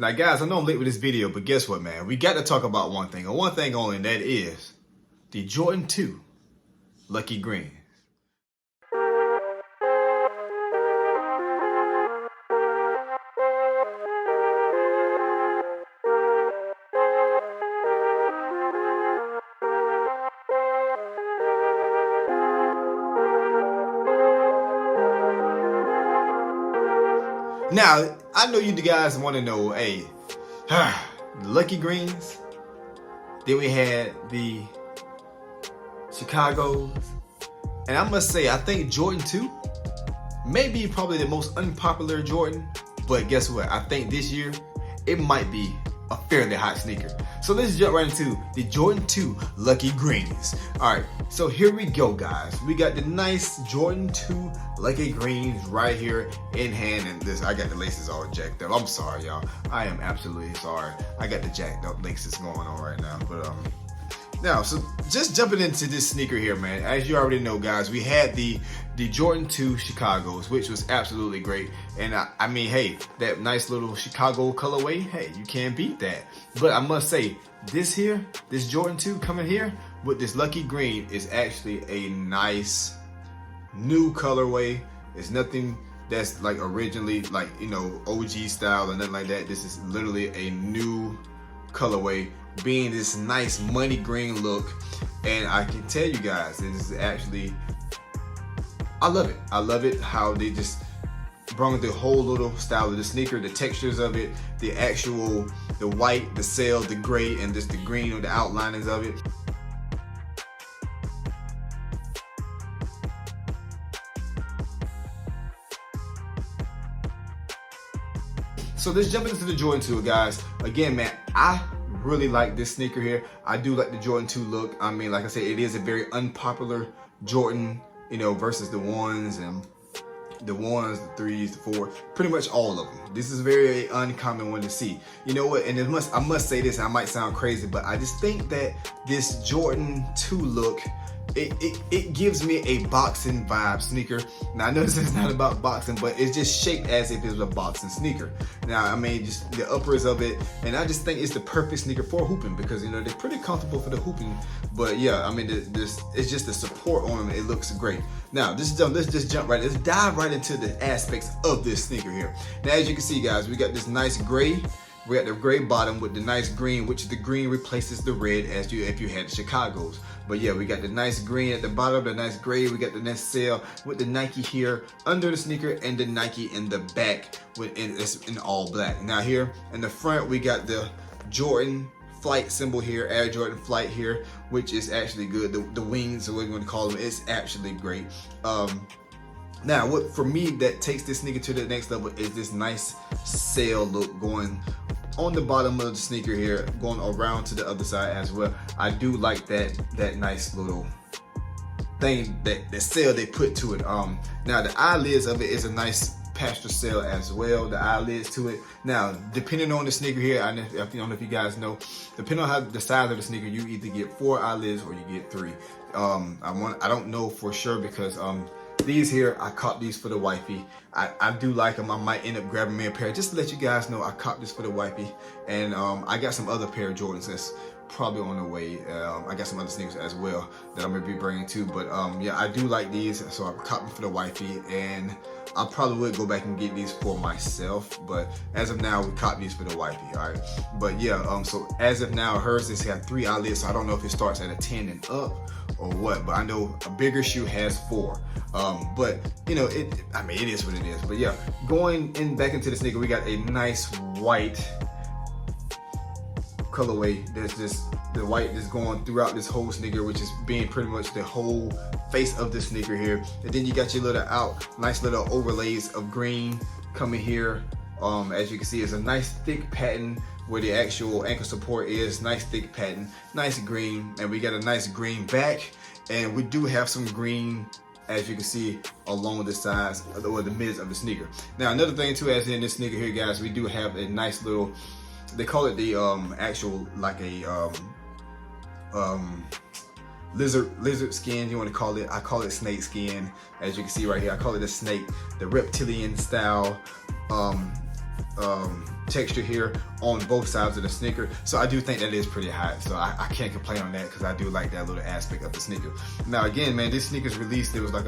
Now guys, I know I'm late with this video, but guess what, man? We got to talk about one thing, and one thing only, and that is the Jordan 2 Lucky Green. Now, I know you guys want to know, hey, the Lucky Greens, then we had the Chicago's, and I must say, I think Jordan 2 may be probably the most unpopular Jordan, but guess what? I think this year, it might be a fairly hot sneaker. So let's jump right into the Jordan 2 Lucky Greens. All right, so here we go, guys. We got the nice Jordan 2 Lucky Greens right here in hand, and this, I got the laces all jacked up. I'm sorry, y'all. I am absolutely sorry. I got the jacked up laces going on right now, but now, so just jumping into this sneaker here, man. As you already know, guys, we had the Jordan 2 Chicago's, which was absolutely great. And I mean, hey, that nice little Chicago colorway, hey, you can't beat that. But I must say, this Jordan 2 coming here with this Lucky Green is actually a nice new colorway. It's nothing that's like originally like, you know, OG style or nothing like that. This is literally a new colorway, being this nice money green look. And I can tell you guys, this is actually, I love it. I love it how they just brought the whole little style of the sneaker, the textures of it, the actual, the white, the sail, the gray, and just the green or the outlinings of it. So let's jump into the Jordan 2, guys. Again, man, I really like this sneaker here. I do like the Jordan 2 look. I mean, like I said, it is a very unpopular Jordan, you know, versus the ones and the 3s, the 4, pretty much all of them. This is a very uncommon one to see. You know what? And I must say this, and I might sound crazy, but I just think that this Jordan 2 look, it gives me a boxing vibe sneaker. Now I know this is not about boxing, but it's just shaped as if it was a boxing sneaker. Now I mean, just the uppers of it, and I just think it's the perfect sneaker for hooping, because you know they're pretty comfortable for the hooping. But yeah, I mean, this it's just the support on them. It looks great. Now let's dive right into the aspects of this sneaker here. Now as you can see, guys, we got this nice gray. We got the gray bottom with the nice green, which the green replaces the red if you had the Chicago's. But yeah, we got the nice green at the bottom, the nice gray. We got the nice sail with the Nike here under the sneaker, and the Nike in the back in all black. Now here in the front, we got the Jordan flight symbol here, Air Jordan flight here, which is actually good. The wings, or what you want to call them, it's actually great. Now, what for me that takes this sneaker to the next level is this nice sail look going on the bottom of the sneaker here, going around to the other side as well. I do like that nice little thing, that sail they put to it. Now the eyelids of it is a nice pastel sail as well, the eyelids to it. Now, depending on the sneaker here, I don't know if you guys know, depending on how the size of the sneaker, you either get 4 eyelids or you get 3. I don't know for sure, because these here, I caught these for the wifey. I do like them. I might end up grabbing me a pair. Just to let you guys know, I caught this for the wifey. And I got some other pair of Jordans that's probably on the way. I got some other sneakers as well that I'm going to be bringing too. But yeah, I do like these. So I caught them for the wifey. And I probably would go back and get these for myself. But as of now, we caught these for the wifey. All right. But yeah, so as of now, hers has got 3 eyelids. So I don't know if it starts at a 10 and up or what, but I know a bigger shoe has 4. But you know, I mean, it is what it is. But yeah, going back into the sneaker, we got a nice white colorway. There's just the white that's going throughout this whole sneaker, which is being pretty much the whole face of the sneaker here. And then you got your nice little overlays of green coming here. As you can see, it's a nice thick pattern where the actual ankle support is. Nice thick pattern, nice green, and we got a nice green back, and we do have some green, as you can see, along the sides or the mids of the sneaker. Now another thing too, as in this sneaker here, guys, we do have a nice little, they call it the actual, like a lizard skin, you want to call it. I call it snake skin. As you can see right here, I call it a snake, the reptilian style texture here on both sides of the sneaker, so I do think that is pretty hot, so I can't complain on that because I do like that little aspect of the sneaker. Now again, man, this sneaker's released, it was like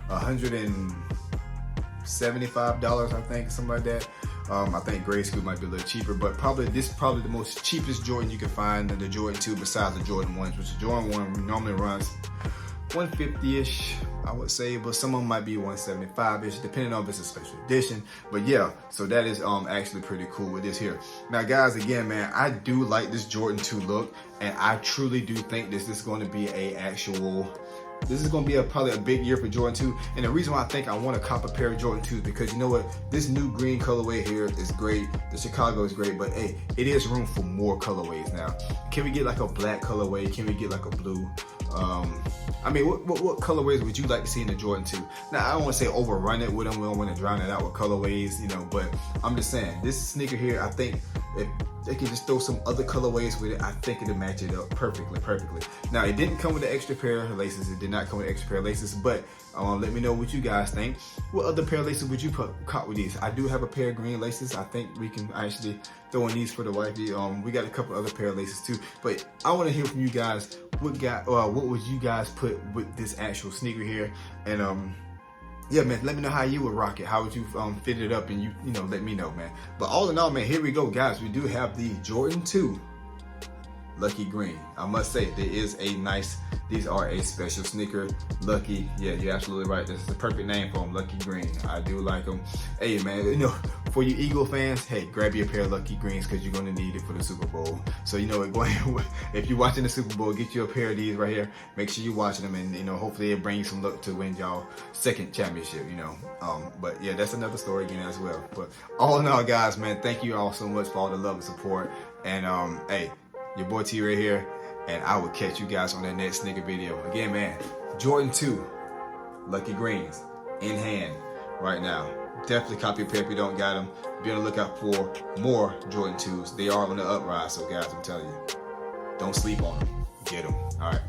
$175, I think, something like that. I think grade school might be a little cheaper, but this is probably the most cheapest Jordan you can find in the Jordan 2 besides the Jordan 1s, which the Jordan 1 normally runs 150-ish, I would say, but some of them might be 175-ish, depending on if it's a special edition. But yeah, so that is actually pretty cool with this here. Now guys, again, man, I do like this Jordan 2 look, and I truly do think this is going to be this is going to be probably a big year for Jordan 2. And the reason why I think I want to cop a pair of Jordan 2s because you know what? This new green colorway here is great. The Chicago is great, but hey, it is room for more colorways now. Can we get like a black colorway? Can we get like a blue? I mean, what colorways would you like to see in the Jordan 2? Now, I don't want to say overrun it with them. We don't want to drown it out with colorways, you know, but I'm just saying, this sneaker here, I think if they can just throw some other colorways with it, I think it'll match it up perfectly. Now, it didn't come with an extra pair of laces. It did not come with an extra pair of laces, but let me know what you guys think. What other pair of laces would you caught with these? I do have a pair of green laces. I think we can actually throw in these for the wifey. We got a couple other pair of laces too, but I want to hear from you guys. What would you guys put with this actual sneaker here? And yeah, man, let me know how you would rock it. How would you fit it up? And you know, let me know, man. But all in all, man, here we go, guys. We do have the Jordan 2 Lucky Green. I must say, these are a special sneaker. Lucky, yeah, you're absolutely right. This is the perfect name for them, Lucky Green. I do like them. Hey, man, you know, for you Eagle fans, hey, grab your pair of Lucky Greens because you're going to need it for the Super Bowl. So, you know, if you're watching the Super Bowl, get you a pair of these right here. Make sure you're watching them, and, you know, hopefully it brings you some luck to win y'all second championship, you know. But, yeah, that's another story again as well. But all in all, guys, man, thank you all so much for all the love and support. And, hey, your boy T right here, and I will catch you guys on that next sneaker video. Again, man, Jordan 2 Lucky Greens in hand right now. Definitely copy a pair if you don't got them. Be on the lookout for more Jordan 2s. They are on the uprise, so guys, I'm telling you, don't sleep on them. Get them. All right.